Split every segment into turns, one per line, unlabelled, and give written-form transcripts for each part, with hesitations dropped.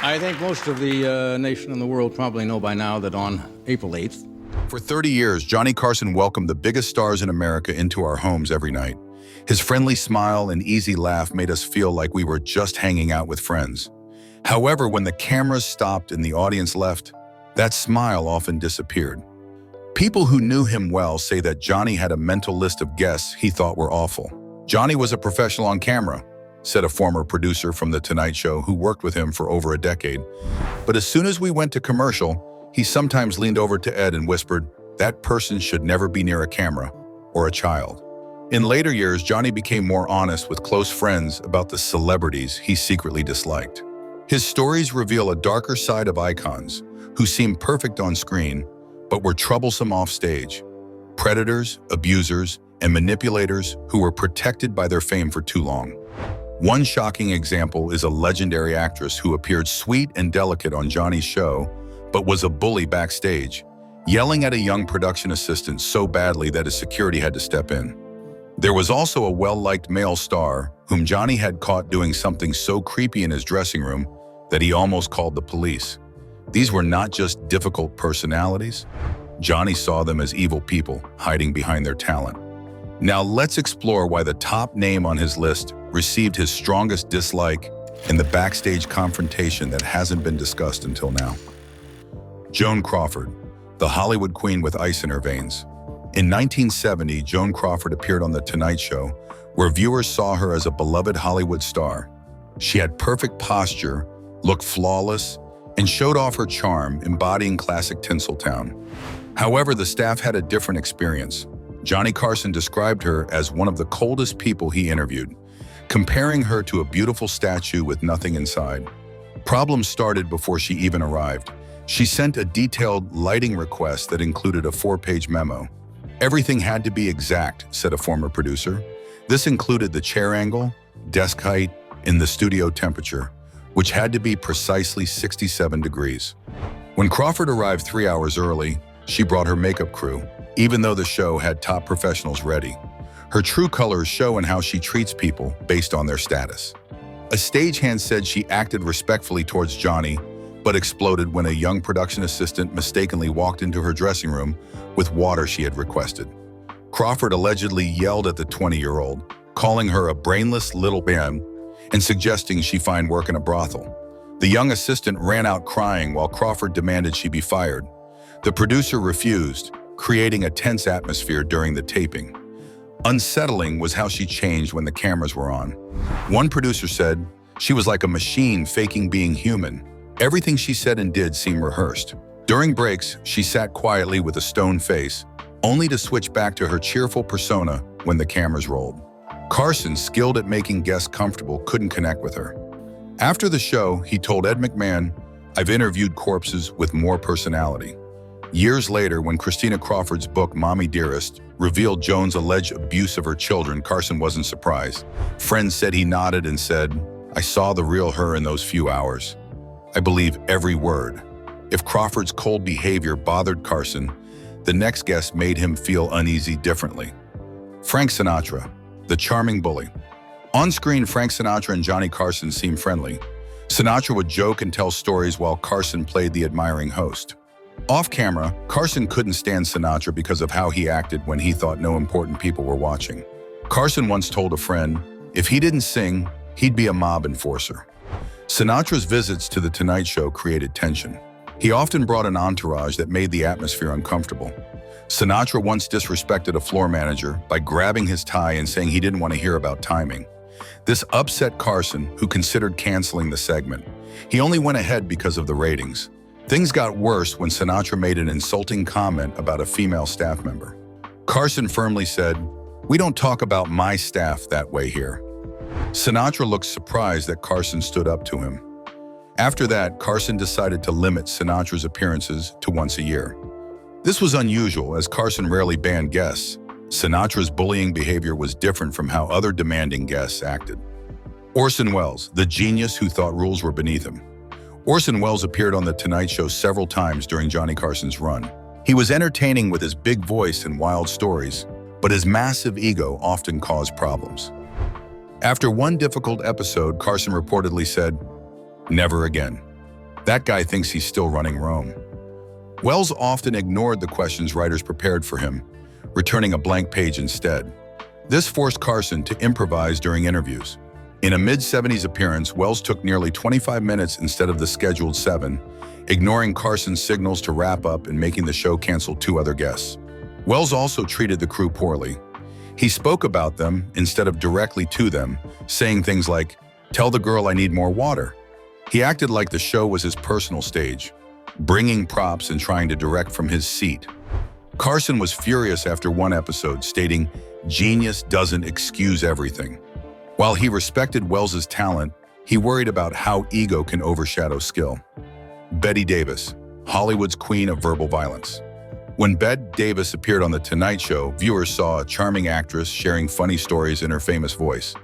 I think most of the nation and the world probably know by now that on April 8th,
For 30 years, Johnny Carson welcomed the biggest stars in America into our homes every night. His friendly smile and easy laugh made us feel like we were just hanging out with friends. However, when the cameras stopped and the audience left, that smile often disappeared. People who knew him well say that Johnny had a mental list of guests he thought were awful. Johnny was a professional on camera, said a former producer from The Tonight Show who worked with him for over a decade. But as soon as we went to commercial, he sometimes leaned over to Ed and whispered, "That person should never be near a camera or a child." In later years, Johnny became more honest with close friends about the celebrities he secretly disliked. His stories reveal a darker side of icons who seemed perfect on screen, but were troublesome off stage. Predators, abusers, and manipulators who were protected by their fame for too long. One shocking example is a legendary actress who appeared sweet and delicate on Johnny's show, but was a bully backstage, yelling at a young production assistant so badly that his security had to step in. There was also a well-liked male star whom Johnny had caught doing something so creepy in his dressing room that he almost called the police. These were not just difficult personalities. Johnny saw them as evil people hiding behind their talent. Now let's explore why the top name on his list received his strongest dislike in the backstage confrontation that hasn't been discussed until now. Joan Crawford, the Hollywood queen with ice in her veins. In 1970, Joan Crawford appeared on The Tonight Show, where viewers saw her as a beloved Hollywood star. She had perfect posture, looked flawless, and showed off her charm, embodying classic Tinseltown. However, the staff had a different experience. Johnny Carson described her as one of the coldest people he interviewed, comparing her to a beautiful statue with nothing inside. Problems started before she even arrived. She sent a detailed lighting request that included a 4-page memo. "Everything had to be exact," said a former producer. This included the chair angle, desk height, and the studio temperature, which had to be precisely 67 degrees. When Crawford arrived 3 hours early, she brought her makeup crew, even though the show had top professionals ready. Her true colors show in how she treats people based on their status. A stagehand said she acted respectfully towards Johnny, but exploded when a young production assistant mistakenly walked into her dressing room with water she had requested. Crawford allegedly yelled at the 20-year-old, calling her a brainless little man and suggesting she find work in a brothel. The young assistant ran out crying while Crawford demanded she be fired. The producer refused, creating a tense atmosphere during the taping. Unsettling was how she changed when the cameras were on. One producer said, "She was like a machine faking being human. Everything she said and did seemed rehearsed. During breaks, she sat quietly with a stone face, only to switch back to her cheerful persona when the cameras rolled." Carson, skilled at making guests comfortable, couldn't connect with her. After the show, he told Ed McMahon, "I've interviewed corpses with more personality." Years later, when Christina Crawford's book, Mommy Dearest, revealed Joan's alleged abuse of her children, Carson wasn't surprised. Friends said he nodded and said, "I saw the real her in those few hours. I believe every word." If Crawford's cold behavior bothered Carson, the next guest made him feel uneasy differently. Frank Sinatra, the charming bully. On screen, Frank Sinatra and Johnny Carson seemed friendly. Sinatra would joke and tell stories while Carson played the admiring host. Off camera, Carson couldn't stand Sinatra because of how he acted when he thought no important people were watching. Carson once told a friend, if he didn't sing, he'd be a mob enforcer. Sinatra's visits to The Tonight Show created tension. He often brought an entourage that made the atmosphere uncomfortable. Sinatra once disrespected a floor manager by grabbing his tie and saying he didn't want to hear about timing. This upset Carson, who considered canceling the segment. He only went ahead because of the ratings. Things got worse when Sinatra made an insulting comment about a female staff member. Carson firmly said, "We don't talk about my staff that way here." Sinatra looked surprised that Carson stood up to him. After that, Carson decided to limit Sinatra's appearances to once a year. This was unusual, as Carson rarely banned guests. Sinatra's bullying behavior was different from how other demanding guests acted. Orson Welles, the genius who thought rules were beneath him. Orson Welles appeared on The Tonight Show several times during Johnny Carson's run. He was entertaining with his big voice and wild stories, but his massive ego often caused problems. After one difficult episode, Carson reportedly said, "Never again." That guy thinks he's still running Rome. Wells often ignored the questions writers prepared for him, returning a blank page instead. This forced Carson to improvise during interviews. In a mid-70s appearance, Wells took nearly 25 minutes instead of the scheduled 7, ignoring Carson's signals to wrap up and making the show cancel 2 other guests. Wells also treated the crew poorly. He spoke about them instead of directly to them, saying things like, "Tell the girl I need more water." He acted like the show was his personal stage, bringing props and trying to direct from his seat. Carson was furious after one episode, stating, "Genius doesn't excuse everything." While he respected Wells's talent, he worried about how ego can overshadow skill. Bette Davis, Hollywood's queen of verbal violence. When Bette Davis appeared on The Tonight Show, viewers saw a charming actress sharing funny stories in her famous voice.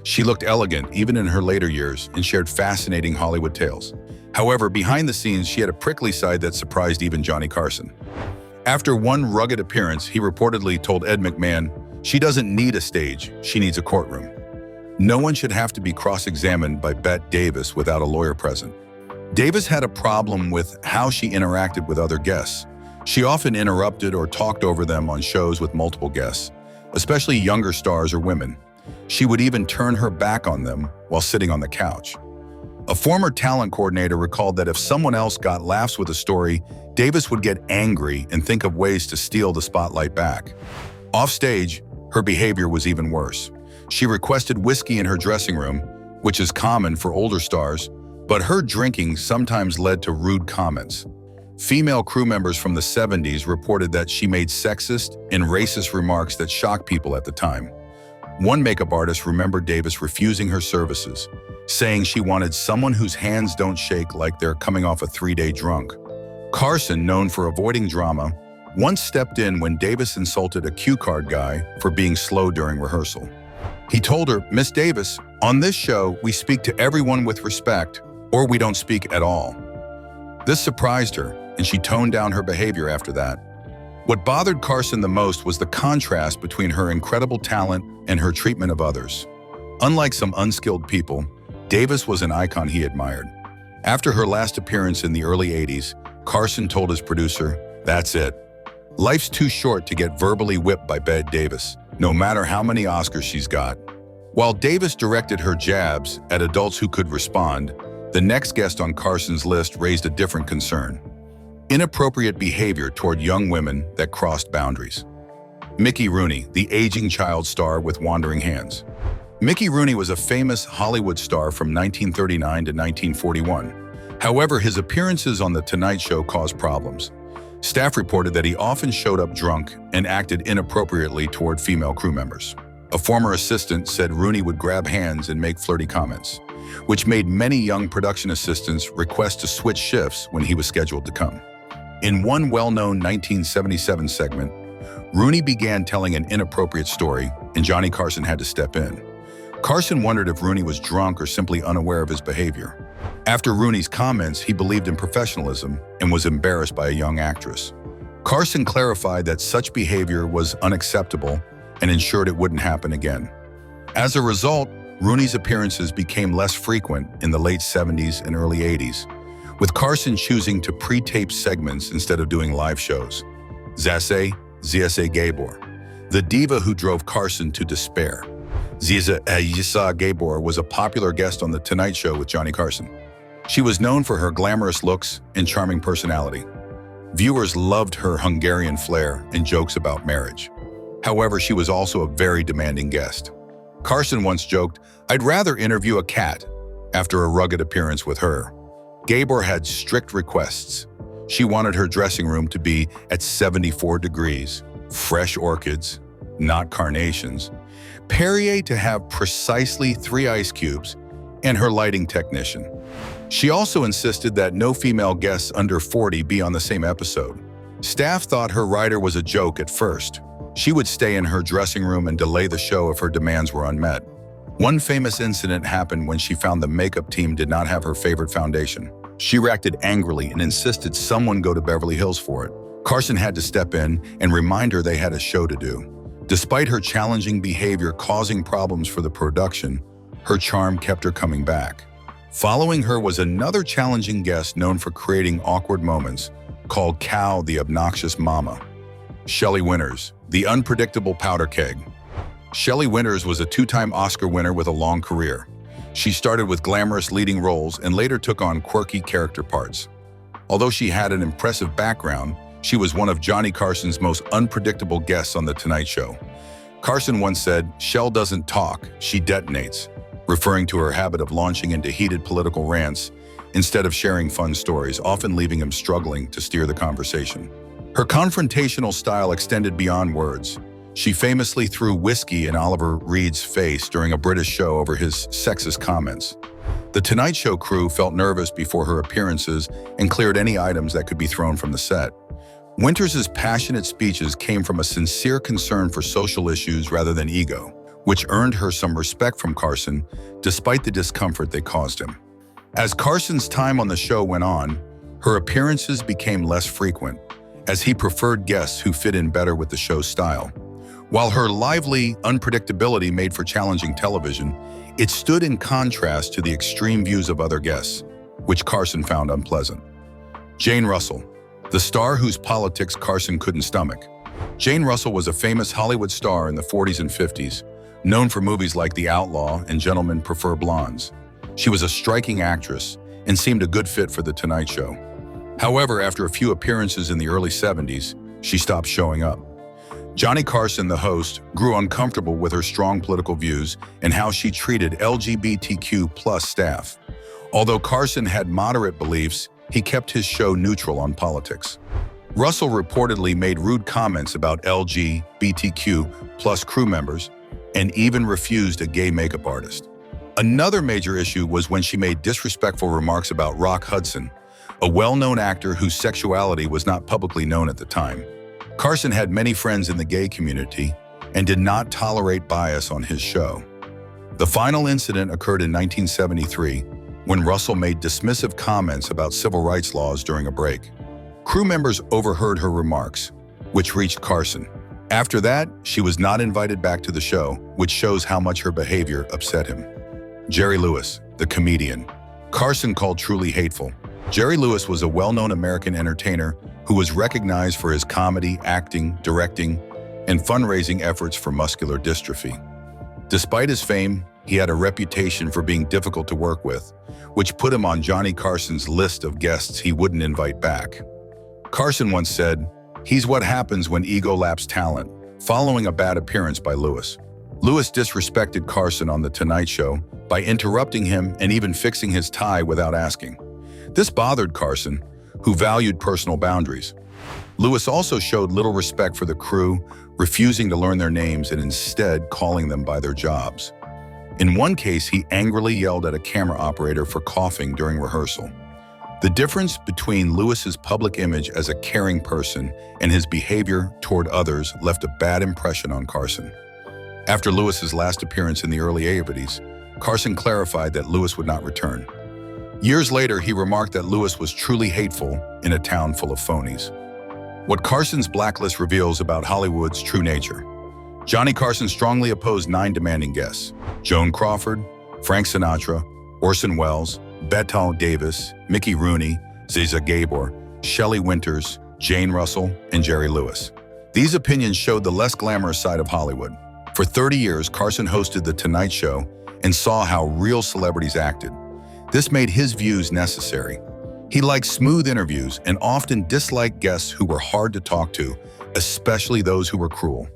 She looked elegant even in her later years and shared fascinating Hollywood tales. However, behind the scenes, she had a prickly side that surprised even Johnny Carson. After one rugged appearance, he reportedly told Ed McMahon, "She doesn't need a stage, she needs a courtroom." No one should have to be cross-examined by Bette Davis without a lawyer present. Davis had a problem with how she interacted with other guests. She often interrupted or talked over them on shows with multiple guests, especially younger stars or women. She would even turn her back on them while sitting on the couch. A former talent coordinator recalled that if someone else got laughs with a story, Davis would get angry and think of ways to steal the spotlight back. Offstage, her behavior was even worse. She requested whiskey in her dressing room, which is common for older stars, but her drinking sometimes led to rude comments. Female crew members from the 70s reported that she made sexist and racist remarks that shocked people at the time. One makeup artist remembered Davis refusing her services, saying she wanted someone whose hands don't shake like they're coming off a 3-day drunk. Carson, known for avoiding drama, once stepped in when Davis insulted a cue card guy for being slow during rehearsal. He told her, "Miss Davis, on this show, we speak to everyone with respect, or we don't speak at all." This surprised her, and she toned down her behavior after that. What bothered Carson the most was the contrast between her incredible talent and her treatment of others. Unlike some unskilled people, Davis was an icon he admired. After her last appearance in the early 80s, Carson told his producer, "That's it. Life's too short to get verbally whipped by Bette Davis, no matter how many Oscars she's got." While Davis directed her jabs at adults who could respond, the next guest on Carson's list raised a different concern: inappropriate behavior toward young women that crossed boundaries. Mickey Rooney, the aging child star with wandering hands. Mickey Rooney was a famous Hollywood star from 1939 to 1941. However, his appearances on The Tonight Show caused problems. Staff reported that he often showed up drunk and acted inappropriately toward female crew members. A former assistant said Rooney would grab hands and make flirty comments, which made many young production assistants request to switch shifts when he was scheduled to come. In one well-known 1977 segment, Rooney began telling an inappropriate story, and Johnny Carson had to step in. Carson wondered if Rooney was drunk or simply unaware of his behavior. After Rooney's comments, he believed in professionalism and was embarrassed by a young actress. Carson clarified that such behavior was unacceptable and ensured it wouldn't happen again. As a result, Rooney's appearances became less frequent in the late 70s and early 80s, with Carson choosing to pre-tape segments instead of doing live shows. Zsa Gabor, the diva who drove Carson to despair. Zsa Gabor was a popular guest on The Tonight Show with Johnny Carson. She was known for her glamorous looks and charming personality. Viewers loved her Hungarian flair and jokes about marriage. However, she was also a very demanding guest. Carson once joked, "I'd rather interview a cat," after a rugged appearance with her. Gabor had strict requests. She wanted her dressing room to be at 74 degrees, fresh orchids, not carnations, Perrier to have precisely 3 ice cubes, and her lighting technician. She also insisted that no female guests under 40 be on the same episode. Staff thought her writer was a joke at first. She would stay in her dressing room and delay the show if her demands were unmet. One famous incident happened when she found the makeup team did not have her favorite foundation. She reacted angrily and insisted someone go to Beverly Hills for it. Carson had to step in and remind her they had a show to do. Despite her challenging behavior causing problems for the production, her charm kept her coming back. Following her was another challenging guest known for creating awkward moments, called Cow the Obnoxious Mama. Shelley Winters, the unpredictable powder keg. Shelley Winters was a two-time Oscar winner with a long career. She started with glamorous leading roles and later took on quirky character parts. Although she had an impressive background, she was one of Johnny Carson's most unpredictable guests on The Tonight Show. Carson once said, "Shell doesn't talk, she detonates," referring to her habit of launching into heated political rants instead of sharing fun stories, often leaving him struggling to steer the conversation. Her confrontational style extended beyond words. She famously threw whiskey in Oliver Reed's face during a British show over his sexist comments. The Tonight Show crew felt nervous before her appearances and cleared any items that could be thrown from the set. Winters' passionate speeches came from a sincere concern for social issues rather than ego, which earned her some respect from Carson, despite the discomfort they caused him. As Carson's time on the show went on, her appearances became less frequent, as he preferred guests who fit in better with the show's style. While her lively unpredictability made for challenging television, it stood in contrast to the extreme views of other guests, which Carson found unpleasant. Jane Russell, the star whose politics Carson couldn't stomach. Jane Russell was a famous Hollywood star in the 40s and 50s, known for movies like The Outlaw and Gentlemen Prefer Blondes. She was a striking actress and seemed a good fit for The Tonight Show. However, after a few appearances in the early 70s, she stopped showing up. Johnny Carson, the host, grew uncomfortable with her strong political views and how she treated LGBTQ+ staff. Although Carson had moderate beliefs, he kept his show neutral on politics. Russell reportedly made rude comments about LGBTQ+ crew members and even refused a gay makeup artist. Another major issue was when she made disrespectful remarks about Rock Hudson, a well-known actor whose sexuality was not publicly known at the time. Carson had many friends in the gay community and did not tolerate bias on his show. The final incident occurred in 1973 when Russell made dismissive comments about civil rights laws during a break. Crew members overheard her remarks, which reached Carson. After that, she was not invited back to the show, which shows how much her behavior upset him. Jerry Lewis, the comedian. Carson called truly hateful. Jerry Lewis was a well-known American entertainer who was recognized for his comedy, acting, directing, and fundraising efforts for muscular dystrophy. Despite his fame, he had a reputation for being difficult to work with, which put him on Johnny Carson's list of guests he wouldn't invite back. Carson once said, "He's what happens when ego laps talent," following a bad appearance by Lewis. Lewis disrespected Carson on The Tonight Show by interrupting him and even fixing his tie without asking. This bothered Carson, who valued personal boundaries. Lewis also showed little respect for the crew, refusing to learn their names and instead calling them by their jobs. In one case, he angrily yelled at a camera operator for coughing during rehearsal. The difference between Lewis's public image as a caring person and his behavior toward others left a bad impression on Carson. After Lewis's last appearance in the early 80s, Carson clarified that Lewis would not return. Years later, he remarked that Lewis was truly hateful in a town full of phonies. What Carson's Blacklist reveals about Hollywood's true nature. Johnny Carson strongly opposed 9 demanding guests: Joan Crawford, Frank Sinatra, Orson Welles, Bette Davis, Mickey Rooney, Ziza Gabor, Shelley Winters, Jane Russell, and Jerry Lewis. These opinions showed the less glamorous side of Hollywood. For 30 years, Carson hosted The Tonight Show and saw how real celebrities acted. This made his views necessary. He liked smooth interviews and often disliked guests who were hard to talk to, especially those who were cruel.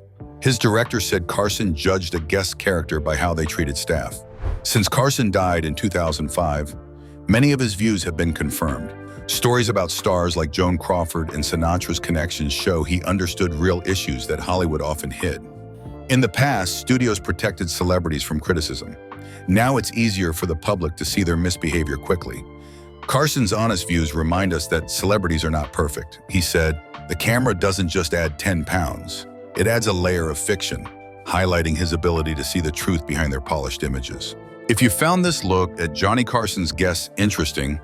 His director said Carson judged a guest's character by how they treated staff. Since Carson died in 2005, many of his views have been confirmed. Stories about stars like Joan Crawford and Sinatra's connections show he understood real issues that Hollywood often hid. In the past, studios protected celebrities from criticism. Now it's easier for the public to see their misbehavior quickly. Carson's honest views remind us that celebrities are not perfect. He said, "The camera doesn't just add 10 pounds. It adds a layer of fiction," highlighting his ability to see the truth behind their polished images. If you found this look at Johnny Carson's guests interesting,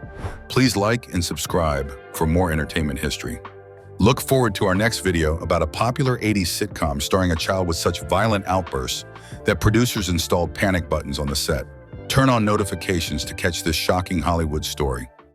please like and subscribe for more entertainment history. Look forward to our next video about a popular 80s sitcom starring a child with such violent outbursts that producers installed panic buttons on the set. Turn on notifications to catch this shocking Hollywood story.